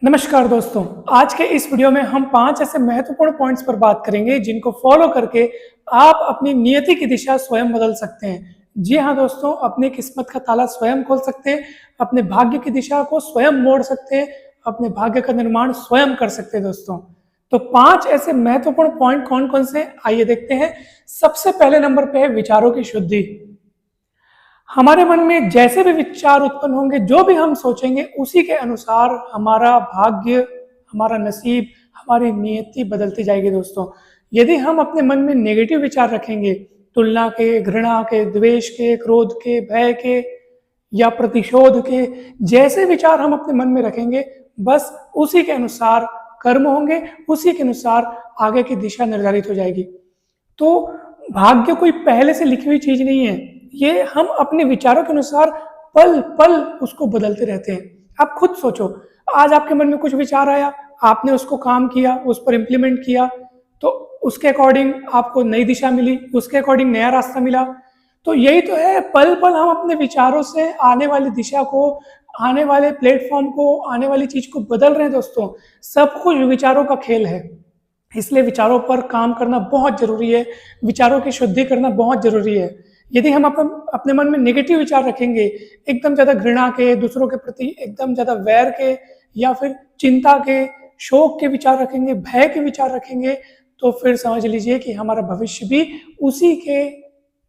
नमस्कार दोस्तों, आज के इस वीडियो में हम 5 ऐसे महत्वपूर्ण पॉइंट्स पर बात करेंगे जिनको फॉलो करके आप अपनी नियति की दिशा स्वयं बदल सकते हैं। जी हाँ दोस्तों, अपनी किस्मत का ताला स्वयं खोल सकते हैं, अपने भाग्य की दिशा को स्वयं मोड़ सकते हैं, अपने भाग्य का निर्माण स्वयं कर सकते हैं दोस्तों। तो 5 ऐसे महत्वपूर्ण पॉइंट कौन कौन से, आइए देखते हैं। सबसे पहले नंबर पे है विचारों की शुद्धि। हमारे मन में जैसे भी विचार उत्पन्न होंगे, जो भी हम सोचेंगे, उसी के अनुसार हमारा भाग्य, हमारा नसीब, हमारी नियति बदलती जाएगी दोस्तों। यदि हम अपने मन में नेगेटिव विचार रखेंगे, तुलना के, घृणा के, द्वेष के, क्रोध के, भय के या प्रतिशोध के, जैसे विचार हम अपने मन में रखेंगे, बस उसी के अनुसार कर्म होंगे, उसी के अनुसार आगे की दिशा निर्धारित हो जाएगी। तो भाग्य कोई पहले से लिखी हुई चीज नहीं है, ये हम अपने विचारों के अनुसार पल पल उसको बदलते रहते हैं। आप खुद सोचो, आज आपके मन में कुछ विचार आया, आपने उसको काम किया, उस पर इम्प्लीमेंट किया, तो उसके अकॉर्डिंग आपको नई दिशा मिली, उसके अकॉर्डिंग नया रास्ता मिला। तो यही तो है, पल पल हम अपने विचारों से आने वाली दिशा को, आने वाले प्लेटफॉर्म को, आने वाली चीज को बदल रहे हैं दोस्तों। सब कुछ विचारों का खेल है, इसलिए विचारों पर काम करना बहुत जरूरी है, विचारों की शुद्धि करना बहुत जरूरी है। यदि हम अपने मन में नेगेटिव विचार रखेंगे, एकदम ज़्यादा घृणा के, दूसरों के प्रति एकदम ज़्यादा वैर के, या फिर चिंता के, शोक के विचार रखेंगे, भय के विचार रखेंगे, तो फिर समझ लीजिए कि हमारा भविष्य भी उसी के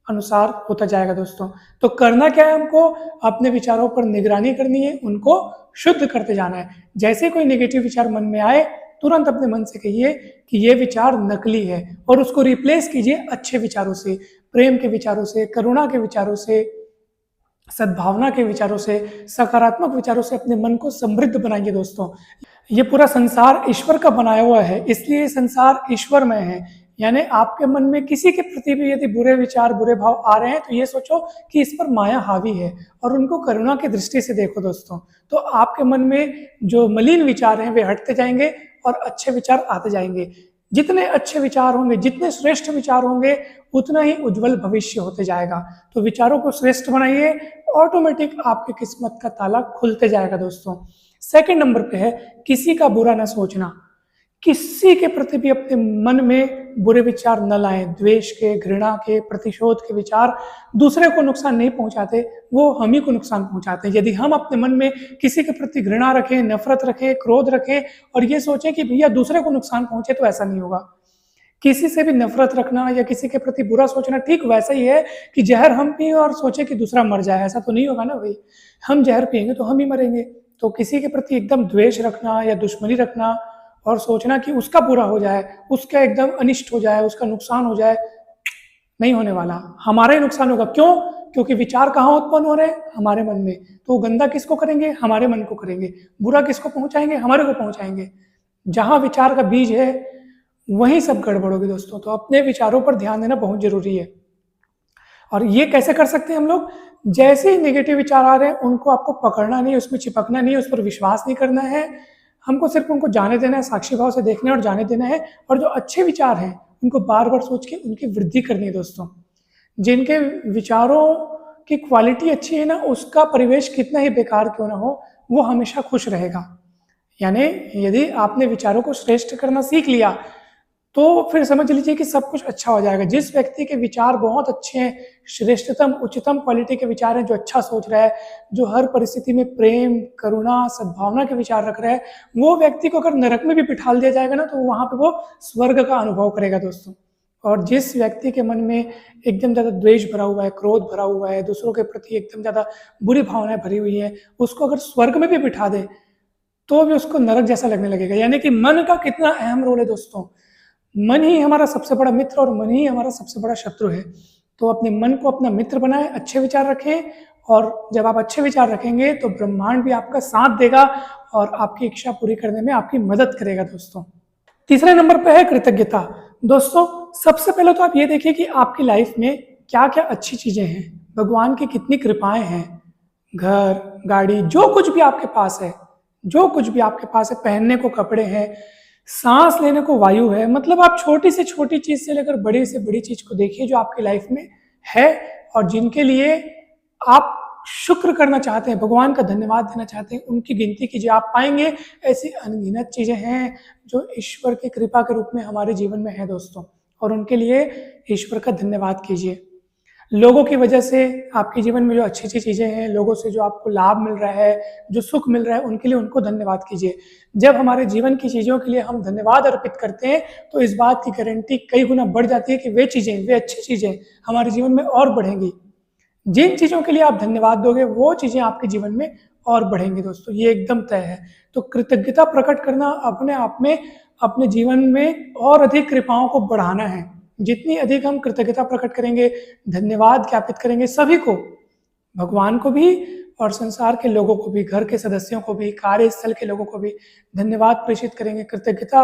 अनुसार होता जाएगा दोस्तों। तो करना क्या है, हमको अपने विचारों पर निगरानी करनी है, उनको शुद्ध करते जाना है। जैसे कोई नेगेटिव विचार मन में आए, तुरंत अपने मन से कहिए कि ये विचार नकली है, और उसको रिप्लेस कीजिए अच्छे विचारों से, प्रेम के विचारों से, करुणा के विचारों से, सद्भावना के विचारों से, सकारात्मक विचारों से अपने मन को समृद्ध बनाइए दोस्तों। ये पूरा संसार ईश्वर का बनाया हुआ है, इसलिए संसार ईश्वरमय है। यानी आपके मन में किसी के प्रति भी यदि बुरे विचार, बुरे भाव आ रहे हैं, तो ये सोचो कि इस पर माया हावी है, और उनको करुणा की दृष्टि से देखो दोस्तों। तो आपके मन में जो मलिन विचार हैं वे हटते जाएंगे और अच्छे विचार आते जाएंगे। जितने अच्छे विचार होंगे, जितने श्रेष्ठ विचार होंगे, उतना ही उज्जवल भविष्य होते जाएगा। तो विचारों को श्रेष्ठ बनाइए, ऑटोमेटिक आपकी किस्मत का ताला खुलते जाएगा दोस्तों। सेकंड नंबर पे है किसी का बुरा न सोचना। किसी के प्रति भी अपने मन में बुरे विचार न लाएं। द्वेष के, घृणा के, प्रतिशोध के विचार दूसरे को नुकसान नहीं पहुंचाते, वो हम ही को नुकसान पहुंचाते हैं। यदि हम अपने मन में किसी के प्रति घृणा रखें, नफरत रखें, क्रोध रखें, और ये सोचें कि भैया दूसरे को नुकसान पहुंचे, तो ऐसा नहीं होगा। किसी से भी नफरत रखना या किसी के प्रति बुरा सोचना ठीक वैसा ही है कि जहर हम पिए और सोचे कि दूसरा मर जाए। ऐसा तो नहीं होगा ना भाई, हम जहर पिएंगे तो हम ही मरेंगे। तो किसी के प्रति एकदम द्वेष रखना या दुश्मनी रखना और सोचना कि उसका बुरा हो जाए, उसका एकदम अनिष्ट हो जाए, उसका नुकसान हो जाए, नहीं होने वाला, हमारा ही नुकसान होगा। क्यों? क्योंकि विचार कहाँ उत्पन्न हो रहे हैं? हमारे मन में। तो गंदा किसको करेंगे? हमारे मन को करेंगे। बुरा किसको पहुंचाएंगे? हमारे को पहुंचाएंगे। जहां विचार का बीज है, वहीं सब गड़बड़ होगी दोस्तों। तो अपने विचारों पर ध्यान देना बहुत जरूरी है। और ये कैसे कर सकते हैं हम लोग? जैसे ही नेगेटिव विचार आ रहे हैं, उनको आपको पकड़ना नहीं, उसमें चिपकना नहीं, उस पर विश्वास नहीं करना है। हमको सिर्फ उनको जाने देना है, साक्षी भाव से देखना है और जाने देना है। और जो अच्छे विचार हैं, उनको बार बार सोच के उनकी वृद्धि करनी है दोस्तों। जिनके विचारों की क्वालिटी अच्छी है ना, उसका परिवेश कितना ही बेकार क्यों ना हो, वो हमेशा खुश रहेगा। यानी यदि आपने विचारों को श्रेष्ठ करना सीख लिया, तो फिर समझ लीजिए कि सब कुछ अच्छा हो जाएगा। जिस व्यक्ति के विचार बहुत अच्छे हैं, श्रेष्ठतम, उच्चतम क्वालिटी के विचार हैं, जो अच्छा सोच रहा है, जो हर परिस्थिति में प्रेम, करुणा, सद्भावना के विचार रख रहा है, वो व्यक्ति को अगर नरक में भी बिठा दिया जाएगा ना, तो वहां पे वो स्वर्ग का अनुभव करेगा दोस्तों। और जिस व्यक्ति के मन में एकदम ज़्यादा द्वेष भरा हुआ है, क्रोध भरा हुआ है, दूसरों के प्रति एकदम ज़्यादा बुरी भावनाएं भरी हुई है, उसको अगर स्वर्ग में भी बिठा दे, तो भी उसको नरक जैसा लगने लगेगा। यानी कि मन का कितना अहम रोल है दोस्तों। मन ही हमारा सबसे बड़ा मित्र और मन ही हमारा सबसे बड़ा शत्रु है। तो अपने मन को अपना मित्र बनाएं, अच्छे विचार रखें, और जब आप अच्छे विचार रखेंगे तो ब्रह्मांड भी आपका साथ देगा और आपकी इच्छा पूरी करने में आपकी मदद करेगा दोस्तों। तीसरे नंबर पर है कृतज्ञता। दोस्तों, सबसे पहले तो आप ये देखिए कि आपकी लाइफ में क्या क्या अच्छी चीजें हैं, भगवान की कितनी कृपाएं हैं। घर, गाड़ी, जो कुछ भी आपके पास है, जो कुछ भी आपके पास है, पहनने को कपड़े हैं, सांस लेने को वायु है। मतलब आप छोटी से छोटी चीज से लेकर बड़ी से बड़ी चीज को देखिए जो आपकी लाइफ में है, और जिनके लिए आप शुक्र करना चाहते हैं, भगवान का धन्यवाद देना चाहते हैं, उनकी गिनती कीजिए। आप पाएंगे ऐसी अनगिनत चीज़ें हैं जो ईश्वर की कृपा के रूप में हमारे जीवन में है दोस्तों, और उनके लिए ईश्वर का धन्यवाद कीजिए। लोगों की वजह से आपके जीवन में जो अच्छी अच्छी चीज़ें हैं, लोगों से जो आपको लाभ मिल रहा है, जो सुख मिल रहा है, उनके लिए उनको धन्यवाद कीजिए। जब हमारे जीवन की चीज़ों के लिए हम धन्यवाद अर्पित करते हैं तो इस बात की गारंटी कई गुना बढ़ जाती है कि वे चीज़ें, वे अच्छी चीज़ें हमारे जीवन में और बढ़ेंगी। जिन चीज़ों के लिए आप धन्यवाद दोगे वो चीज़ें आपके जीवन में और बढ़ेंगी दोस्तों, ये एकदम तय है। तो कृतज्ञता प्रकट करना अपने आप में अपने जीवन में और अधिक कृपाओं को बढ़ाना है। जितनी अधिक हम कृतज्ञता प्रकट करेंगे, धन्यवाद ज्ञापित करेंगे सभी को, भगवान को भी और संसार के लोगों को भी, घर के सदस्यों को भी, कार्यस्थल के लोगों को भी धन्यवाद प्रेषित करेंगे, कृतज्ञता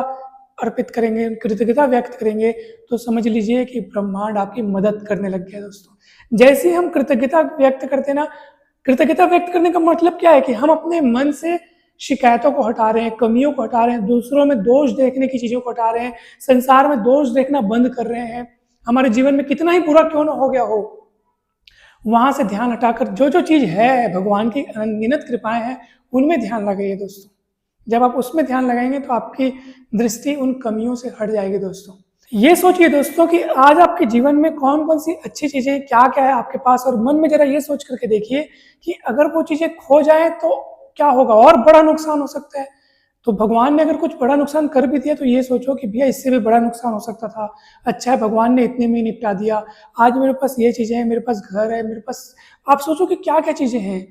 अर्पित करेंगे, कृतज्ञता व्यक्त करेंगे, तो समझ लीजिए कि ब्रह्मांड आपकी मदद करने लग गया दोस्तों। जैसे ही हम कृतज्ञता व्यक्त करते ना, कृतज्ञता व्यक्त करने का मतलब क्या है कि हम अपने मन से शिकायतों को हटा रहे हैं, कमियों को हटा रहे हैं, दूसरों में दोष देखने की चीज़ों को हटा रहे हैं, संसार में दोष देखना बंद कर रहे हैं। हमारे जीवन में कितना ही बुरा क्यों ना हो गया हो, वहां से ध्यान हटाकर जो जो चीज़ है, भगवान की अनगिनत कृपाएं हैं, उनमें ध्यान लगाइए दोस्तों। जब आप उसमें ध्यान लगाएंगे तो आपकी दृष्टि उन कमियों से हट जाएगी दोस्तों। ये सोचिए दोस्तों कि आज आपके जीवन में कौन कौन सी अच्छी चीज़ें, क्या क्या है आपके पास, और मन में जरा ये सोच करके देखिए कि अगर वो चीज़ें खो जाए तो क्या होगा, और बड़ा नुकसान हो सकता है। तो भगवान ने अगर कुछ बड़ा नुकसान कर भी दिया तो ये सोचो कि भैया इससे भी बड़ा नुकसान हो सकता था, अच्छा है भगवान ने इतने में ही निपटा दिया, आज मेरे पास ये चीज़ें हैं, मेरे पास घर है, मेरे पास, आप सोचो कि क्या क्या चीज़ें हैं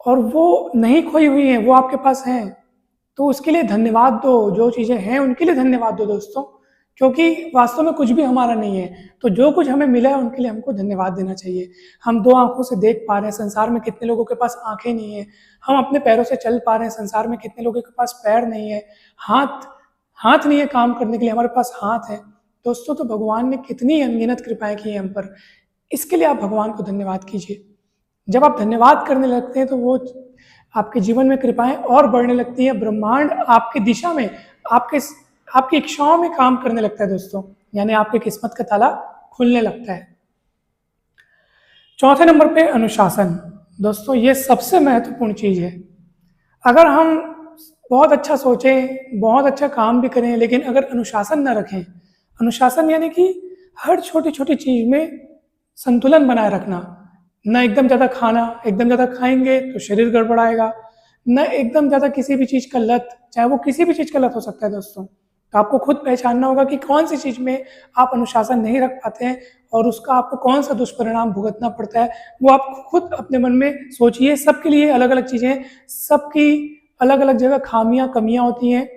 और वो नहीं खोई हुई हैं, वो आपके पास हैं। तो उसके लिए धन्यवाद दो, जो चीज़ें हैं उनके लिए धन्यवाद दो दोस्तों, क्योंकि वास्तव में कुछ भी हमारा नहीं है। तो जो कुछ हमें मिला है उनके लिए हमको धन्यवाद देना चाहिए। हम दो आंखों से देख पा रहे हैं, संसार में कितने लोगों के पास आंखें नहीं है। हम अपने पैरों से चल पा रहे हैं, संसार में कितने लोगों के पास पैर नहीं है। हाथ हाथ नहीं है काम करने के लिए, हमारे पास हाथ है दोस्तों। तो भगवान ने कितनी अनगिनत कृपाएं की हैं हम पर, इसके लिए आप भगवान को धन्यवाद कीजिए। जब आप धन्यवाद करने लगते हैं तो वो आपके जीवन में कृपाएं और बढ़ने लगती हैं, ब्रह्मांड आपकी दिशा में, आपकी इच्छाओं में काम करने लगता है दोस्तों, यानी आपकी किस्मत का ताला खुलने लगता है। चौथे नंबर पे अनुशासन दोस्तों, ये सबसे महत्वपूर्ण चीज़ है। अगर हम बहुत अच्छा सोचें, बहुत अच्छा काम भी करें, लेकिन अगर अनुशासन न रखें, अनुशासन यानी कि हर छोटी छोटी चीज़ में संतुलन बनाए रखना, न एकदम ज़्यादा खाना, एकदम ज़्यादा खाएंगे तो शरीर गड़बड़ाएगा, न एकदम ज़्यादा किसी भी चीज़ का लत, चाहे वो किसी भी चीज़ का लत हो सकता है दोस्तों। तो आपको खुद पहचानना होगा कि कौन सी चीज़ में आप अनुशासन नहीं रख पाते हैं और उसका आपको कौन सा दुष्परिणाम भुगतना पड़ता है, वो आप खुद अपने मन में सोचिए। सबके लिए अलग अलग चीज़ें, सबकी अलग अलग जगह खामियां कमियां होती हैं,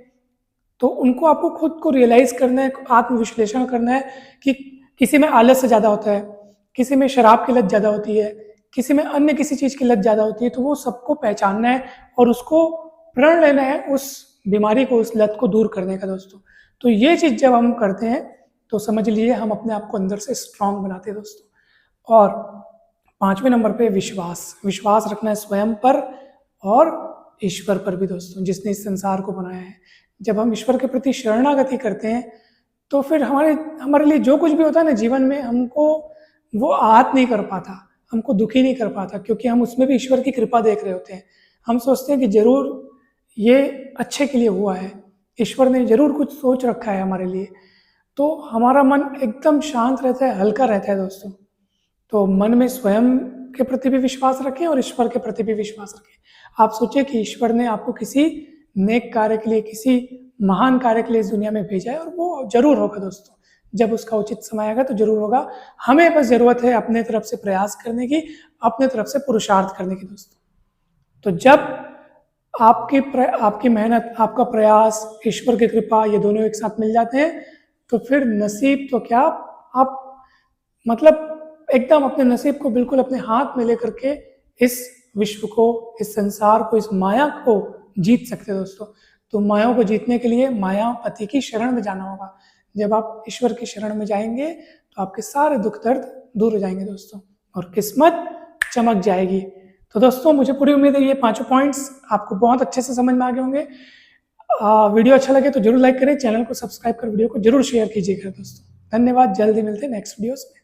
तो उनको आपको खुद को रियलाइज़ करना है, आत्मविश्लेषण करना है कि किसी में आलस्य ज़्यादा होता है, किसी में शराब की लत ज़्यादा होती है, किसी में अन्य किसी चीज़ की लत ज़्यादा होती है। तो वो सबको पहचानना है और उसको प्रण लेना है, उस बीमारी को, उस लत को दूर करने का दोस्तों। तो ये चीज़ जब हम करते हैं तो समझ लीजिए हम अपने आप को अंदर से स्ट्रांग बनाते हैं दोस्तों। और पांचवें नंबर पे विश्वास रखना है स्वयं पर और ईश्वर पर भी दोस्तों, जिसने इस संसार को बनाया है। जब हम ईश्वर के प्रति शरणागति करते हैं तो फिर हमारे लिए जो कुछ भी होता है ना जीवन में, हमको वो आहत नहीं कर पाता, हमको दुखी नहीं कर पाता, क्योंकि हम उसमें भी ईश्वर की कृपा देख रहे होते हैं। हम सोचते हैं कि जरूर ये अच्छे के लिए हुआ है, ईश्वर ने जरूर कुछ सोच रखा है हमारे लिए। तो हमारा मन एकदम शांत रहता है, हल्का रहता है दोस्तों। तो मन में स्वयं के प्रति भी विश्वास रखें और ईश्वर के प्रति भी विश्वास रखें। आप सोचिए कि ईश्वर ने आपको किसी नेक कार्य के लिए, किसी महान कार्य के लिए इस दुनिया में भेजा है, और वो जरूर होगा दोस्तों। जब उसका उचित समय आएगा तो जरूर होगा। हमें बस जरूरत है अपने तरफ से प्रयास करने की, अपने तरफ से पुरुषार्थ करने की दोस्तों। तो जब आपकी मेहनत, आपका प्रयास, ईश्वर की कृपा, ये दोनों एक साथ मिल जाते हैं तो फिर नसीब तो क्या, आप मतलब एकदम अपने नसीब को बिल्कुल अपने हाथ में लेकर के इस विश्व को, इस संसार को, इस माया को जीत सकते हैं दोस्तों। तो माया को जीतने के लिए मायापति की शरण में जाना होगा। जब आप ईश्वर की शरण में जाएंगे तो आपके सारे दुख दर्द दूर हो जाएंगे दोस्तों, और किस्मत चमक जाएगी। तो दोस्तों मुझे पूरी उम्मीद है ये पांचों पॉइंट्स आपको बहुत अच्छे से समझ में आ गए होंगे। वीडियो अच्छा लगे तो जरूर लाइक करें, चैनल को सब्सक्राइब कर वीडियो को जरूर शेयर कीजिएगा दोस्तों। धन्यवाद, जल्दी मिलते हैं नेक्स्ट वीडियोस में।